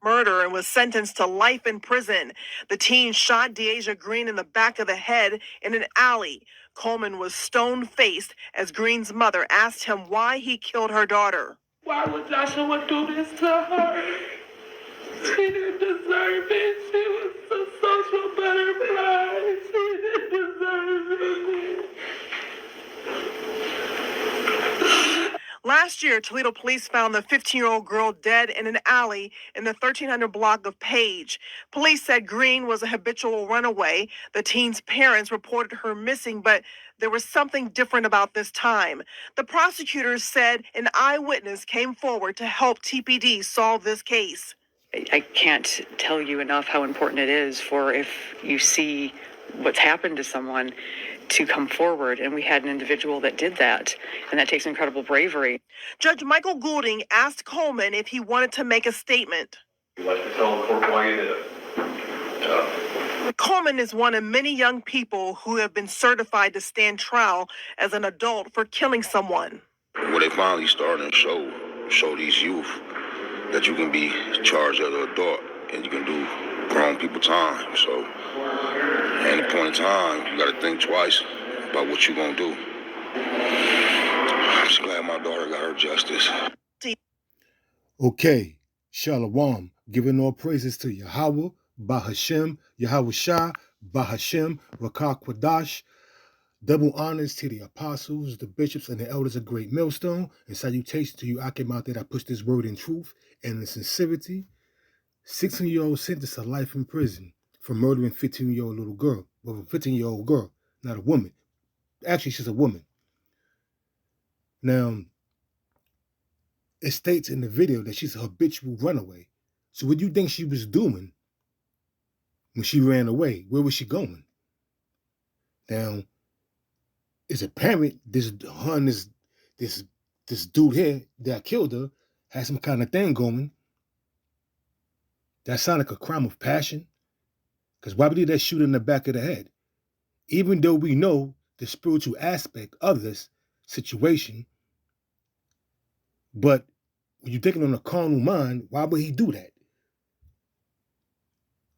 murder and was sentenced to life in prison. The teen shot Deasia Green in the back of the head in an alley. Coleman was stone-faced as Green's mother asked him why he killed her daughter. Why would Joshua do this to her? She didn't deserve it. She was a social butterfly. She didn't deserve it. Last year, Toledo police found the 15-year-old girl dead in an alley in the 1300 block of Page. Police said Green was a habitual runaway. The teen's parents reported her missing, but there was something different about this time. The prosecutors said an eyewitness came forward to help TPD solve this case. I can't tell you enough how important it is for, if you see what's happened to someone, to come forward. And we had an individual that did that, and that takes incredible bravery. Judge Michael Goulding asked Coleman if he wanted to make a statement. You'd like to tell the court why you did it? Coleman is one of many young people who have been certified to stand trial as an adult for killing someone. Well, they finally starting to show these youth that you can be charged as an adult and you can do grown people time. So at any point in time, you got to think twice about what you're going to do. I'm just glad my daughter got her justice. Okay, Shalom, giving all praises to Yahweh, Bahashem, Yahweh Shah, Bahashem, Rakah Kwadash. Double honors to the apostles, the bishops, and the elders of Great Millstone, and salutations to you, Akim, out there that push this word in truth and in sincerity. 16-year-old sentenced to life in prison for murdering 15-year-old little girl. Well, a 15-year-old girl, not a woman. Actually, she's a woman. Now, it states in the video that she's a habitual runaway. So what do you think she was doing when she ran away? Where was she going? Now, it's apparent this dude here that killed her had some kind of thing going. That sounded like a crime of passion. Because why would he that shoot in the back of the head? Even though we know the spiritual aspect of this situation, but when you're thinking on a carnal mind, why would he do that?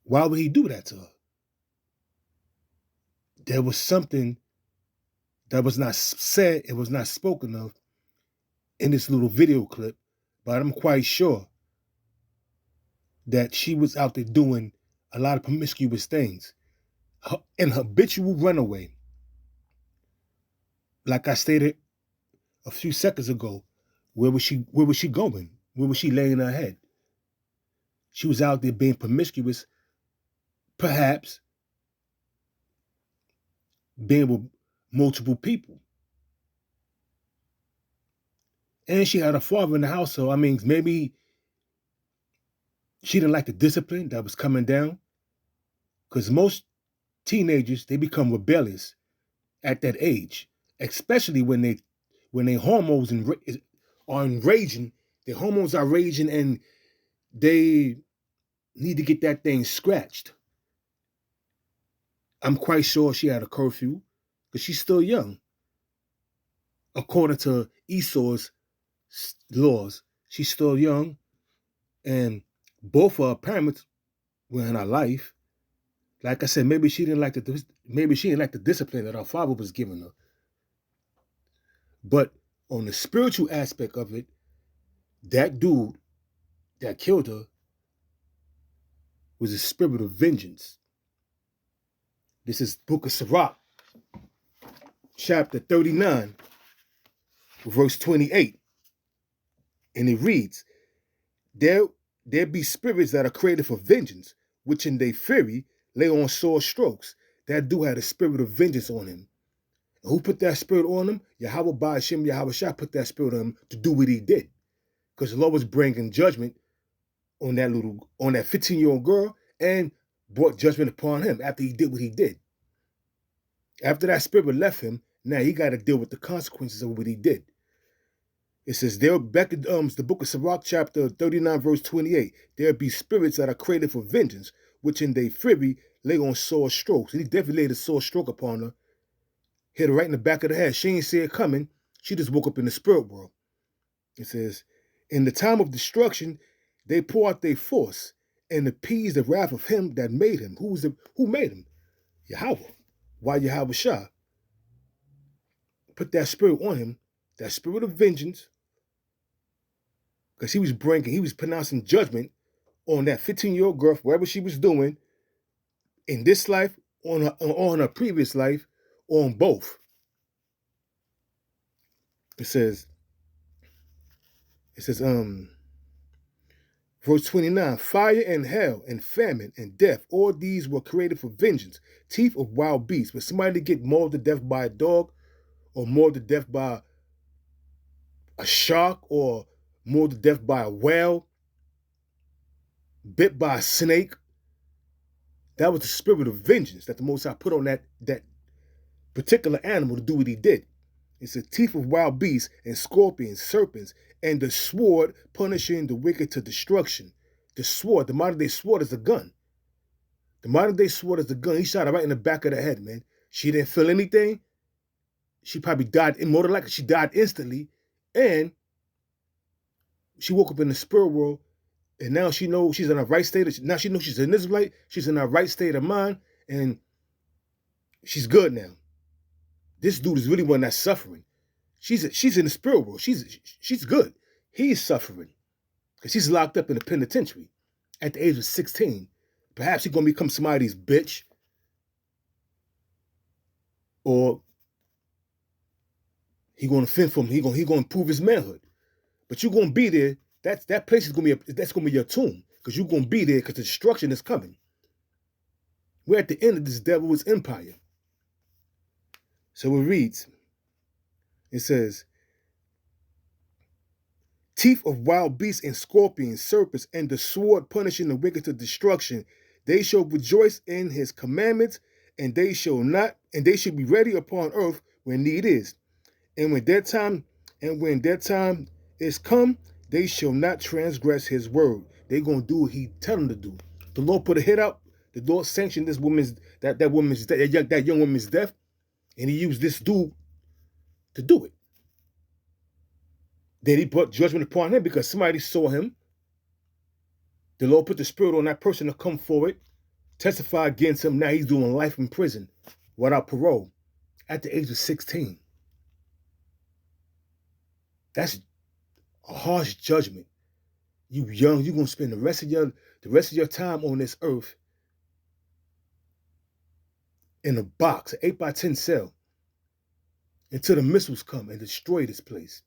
Why would he do that to her? There was something that was not said, it was not spoken of in this little video clip, but I'm quite sure that she was out there doing a lot of promiscuous things. An habitual runaway. Like I stated a few seconds ago, where was she going? Where was she laying her head? She was out there being promiscuous, perhaps being with multiple people. And she had a father in the house, so I mean, maybe she didn't like the discipline that was coming down. Because most teenagers, they become rebellious at that age, especially when their hormones are enraging. Their hormones are raging and they need to get that thing scratched. I'm quite sure she had a curfew because she's still young. According to Esau's laws, she's still young, and both of her parents were in her life. Like I said, maybe she didn't like the discipline that her father was giving her. But on the spiritual aspect of it, that dude that killed her was a spirit of vengeance. This is Book of Sirach, chapter 39, verse 28. And it reads, There be spirits that are created for vengeance, which in their fury lay on sore strokes. That dude had a spirit of vengeance on him. And who put that spirit on him? Yahweh Ba'ashem, Yahweh Shah put that spirit on him to do what he did. Because the Lord was bringing judgment on that 15-year-old girl and brought judgment upon him after he did what he did. After that spirit left him, now he got to deal with the consequences of what he did. It says, back in the book of Sirach, chapter 39, verse 28, there be spirits that are created for vengeance, which in their fury lay on sore strokes. And he definitely laid a sore stroke upon her. Hit her right in the back of the head. She ain't see it coming. She just woke up in the spirit world. It says, in the time of destruction, They pour out their force and appease the wrath of him that made him. Who made him? Yahweh. Why Yahweh Shah? Put that spirit on him, that spirit of vengeance, because he was pronouncing judgment on that 15-year-old girl, whatever she was doing in this life, on her previous life, on both. It says, verse 29, fire and hell and famine and death, all these were created for vengeance, teeth of wild beasts. When somebody get mauled to death by a dog, or mauled to death by a shark, or mauled to death by a whale, bit by a snake, that was the spirit of vengeance that the Most High put on that particular animal to do what he did. It's the teeth of wild beasts and scorpions, serpents, and the sword punishing the wicked to destruction. The sword, the modern day sword is a gun. The modern day sword is the gun. He shot her right in the back of the head, man. She didn't feel anything. She probably died, more than likely she died instantly. And she woke up in the spirit world, and now she knows she's in her right state. Now she knows she's in this light. She's in her right state of mind, and she's good now. This dude is really one that's suffering. She's in the spirit world. She's good. He's suffering because she's locked up in the penitentiary at the age of 16. Perhaps he's gonna become somebody's bitch, or he gonna fend for him. He gonna improve his manhood. But you're gonna be there. That place is gonna be your tomb, because you're gonna be there because the destruction is coming. We're at the end of this devil's empire. So it reads, it says, teeth of wild beasts and scorpions, serpents, and the sword punishing the wicked to destruction. They shall rejoice in his commandments, and they shall be ready upon earth when need is. And when their time is come, they shall not transgress his word. They're gonna do what he tell them to do. The Lord put a hit out. The Lord sanctioned that young woman's death. And he used this dude to do it. Then he brought judgment upon him because somebody saw him. The Lord put the spirit on that person to come forward, testify against him. Now he's doing life in prison without parole at the age of 16. That's a harsh judgment. You young, you're gonna spend the rest of your time on this earth in a box, an 8x10 cell, until the missiles come and destroy this place.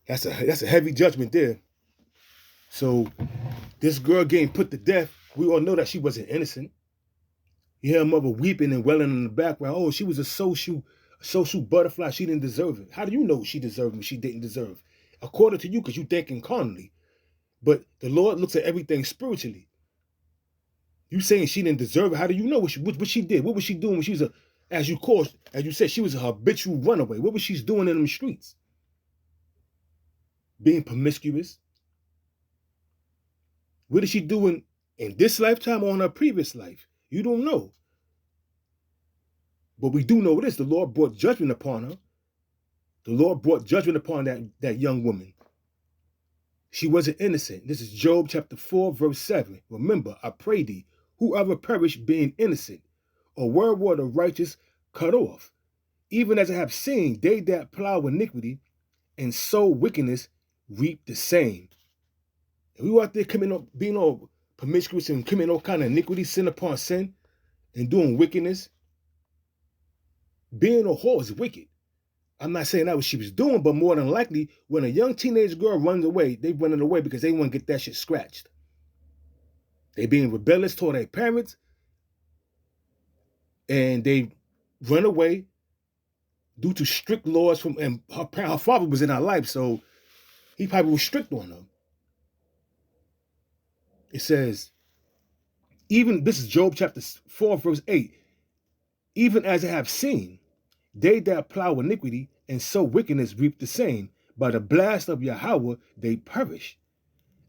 That's a heavy judgment there. So this girl getting put to death, we all know that she wasn't innocent. You hear her mother weeping and wailing in the background. Oh, she was a social butterfly. She didn't deserve it. How do you know she deserved what she didn't deserve? According to you, because you thinking carnally. But the Lord looks at everything spiritually. You saying she didn't deserve it? How do you know what she did? What was she doing when she was as you said, she was a habitual runaway? What was she doing in them streets? Being promiscuous? What is she doing in this lifetime or in her previous life? You don't know. But we do know this. The Lord brought judgment upon her. The Lord brought judgment upon that young woman. She wasn't innocent. This is Job chapter 4, verse 7. Remember, I pray thee, whoever perished being innocent, or were the righteous cut off. Even as I have seen, they that plow iniquity and sow wickedness reap the same. If we out there being all promiscuous and committing all kind of iniquity, sin upon sin, and doing wickedness, being a whore is wicked. I'm not saying that what she was doing, but more than likely, when a young teenage girl runs away, they running away because they want to get that shit scratched. They being rebellious toward their parents, and they run away due to strict laws from, and her father was in her life, so he probably was strict on her. It says, this is Job chapter 4, verse 8. Even as I have seen, they that plow iniquity and sow wickedness reap the same. By the blast of Yahweh they perish,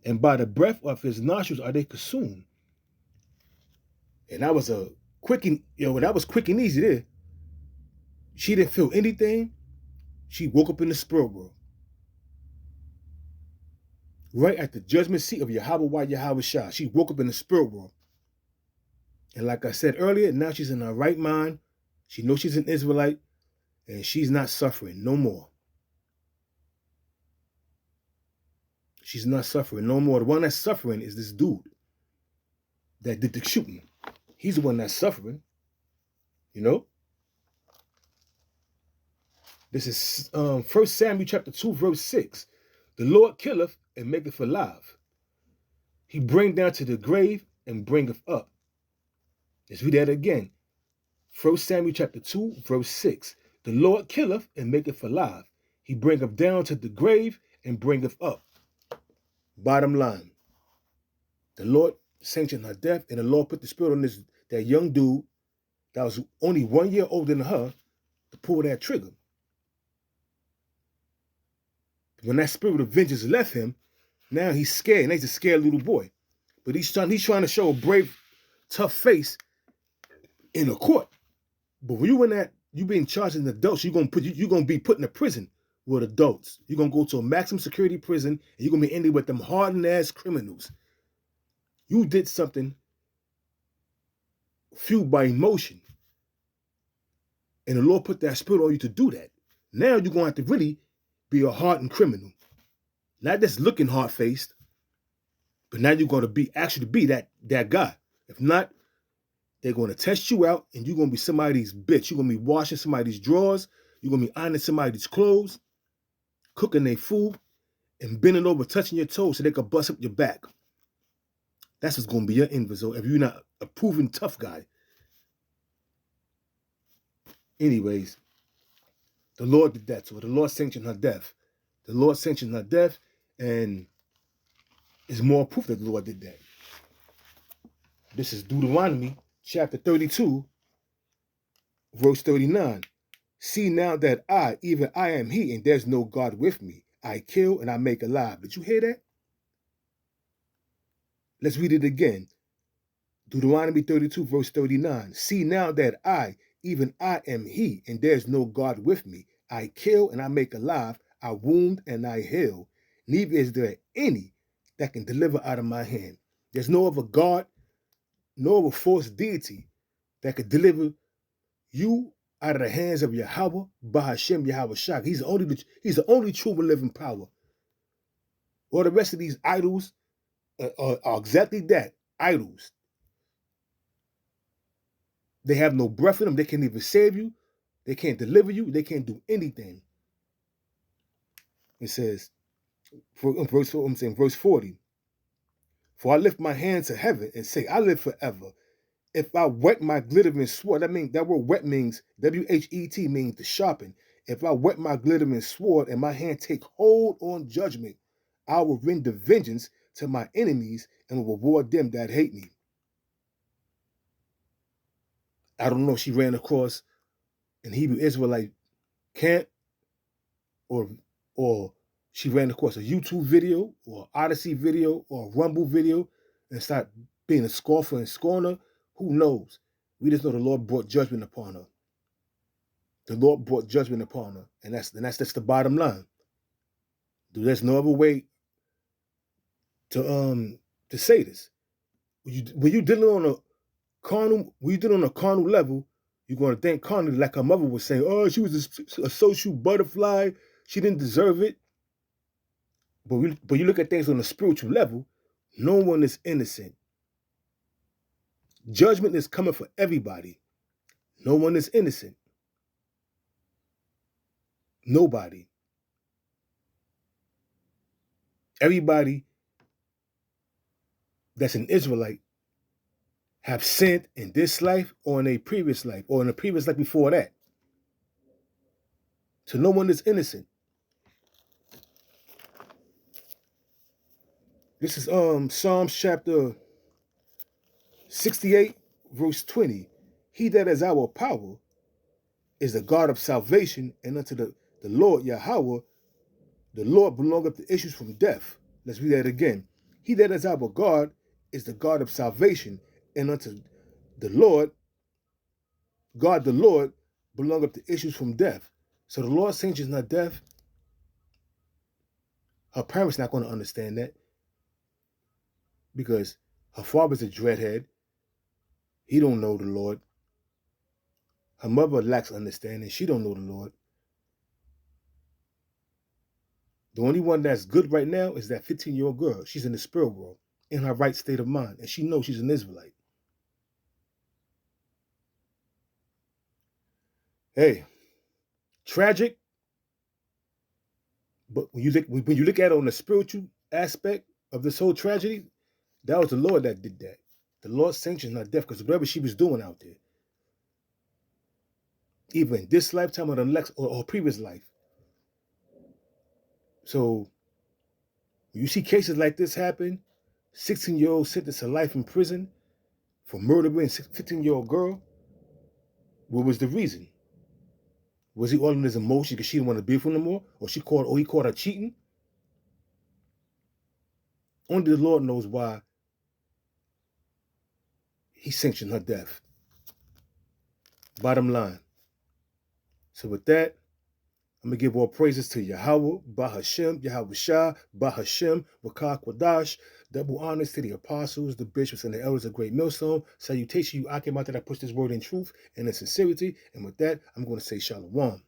and by the breath of his nostrils are they consumed. And that was quick and easy there. She didn't feel anything. She woke up in the spirit world. right at the judgment seat of Yahweh Yahweh Shah. She woke up in the spirit world. And like I said earlier, now she's in her right mind. She knows she's an Israelite, and she's not suffering no more. She's not suffering no more. The one that's suffering is this dude that did the shooting. He's the one that's suffering. You know? This is 1 Samuel chapter 2, verse 6. The Lord killeth and maketh alive. He bring down to the grave and bringeth up. Let's read that again. 1 Samuel chapter 2, verse 6. The Lord killeth and maketh alive. He bringeth down to the grave and bringeth up. Bottom line. The Lord sanctioned her death, and the Lord put the spirit on that young dude that was only 1 year older than her to pull that trigger. When that spirit of vengeance left him, now he's scared. And he's a scared little boy. But he's trying to show a brave, tough face in a court. But when you being charged as an adult, you're gonna be put in a prison with adults. You're gonna go to a maximum security prison, and you're gonna be ending with them hardened ass criminals. You did something fueled by emotion. And the Lord put that spirit on you to do that. Now you're gonna have to really be a hardened criminal. Not just looking hard-faced, but now you're gonna actually be that guy. If not, they're gonna test you out, and you're gonna be somebody's bitch. You're gonna be washing somebody's drawers, you're gonna be ironing somebody's clothes, cooking their food, and bending over, touching your toes so they can bust up your back. That's what's gonna be your end result if you're not a proven tough guy. Anyways, the Lord did that to her. The Lord sanctioned her death. The Lord sanctioned her death, and it's more proof that the Lord did that. This is Deuteronomy chapter 32, verse 39. See now that I, even I am he, and there's no God with me. I kill and I make alive. Did you hear that? Let's read it again. Deuteronomy 32, verse 39. See now that I, even I am he, and there's no God with me. I kill and I make alive. I wound and I heal. Neither is there any that can deliver out of my hand. There's no other God, no other false deity that could deliver you out of the hands of Yahweh, Bahashem, Yahweh Shah. He's the only true and living power. All the rest of these idols are exactly that, idols. They have no breath in them. They can't even save you. They can't deliver you. They can't do anything. It says, verse 40, for I lift my hands to heaven and say, I live forever. If I whet my glittering sword, that word wet means, W-H-E-T means to sharpen. If I whet my glittering sword and my hand take hold on judgment, I will render vengeance to my enemies and will reward them that hate me. I don't know if she ran across an Hebrew Israelite camp or she ran across a YouTube video or Odyssey video or a Rumble video and started being a scoffer and scorner. Who knows? We just know the Lord brought judgment upon her. The Lord brought judgment upon her. And that's the bottom line. There's no other way to say this. When you're dealing on a carnal level, you're going to think carnally, like her mother was saying, oh, she was a social butterfly. She didn't deserve it. But you look at things on a spiritual level, no one is innocent. Judgment is coming for everybody. No one is innocent. Nobody. Everybody that's an Israelite have sinned in this life or in a previous life or in a previous life before that. So no one is innocent. This is Psalms chapter 68, verse 20. He that is our power is the God of salvation, and unto the Lord Yahweh, the Lord belongeth the issues from death. Let's read that again. He that is our God is the God of salvation, and unto the Lord, God the Lord, belongeth the issues from death. So the Lord sanctions her death. Her parents not going to understand that. because her father's a dreadhead. He don't know the Lord. Her mother lacks understanding. She don't know the Lord. The only one that's good right now is that 15-year-old girl. She's in the spirit world, in her right state of mind, and she knows she's an Israelite. Hey, tragic, but when you look at it on the spiritual aspect of this whole tragedy, that was the Lord that did that. The Lord sanctioned her death because whatever she was doing out there, either in this lifetime or the next or previous life. So when you see cases like this happen, 16-year-old sentenced to life in prison for murdering a 15-year-old girl, what was the reason? Was he all in his emotion because she didn't want to be with him no more? Or he caught her cheating? Only the Lord knows why he sanctioned her death. Bottom line. So with that, I'm going to give all praises to Yahweh, Bahashem, Yahweh Shah, Bahashem, Wakah Kwadash. Double honors to the apostles, the bishops, and the elders of Great Millstone. Salutation, you Akim, out that I push this word in truth and in sincerity. And with that, I'm going to say Shalom.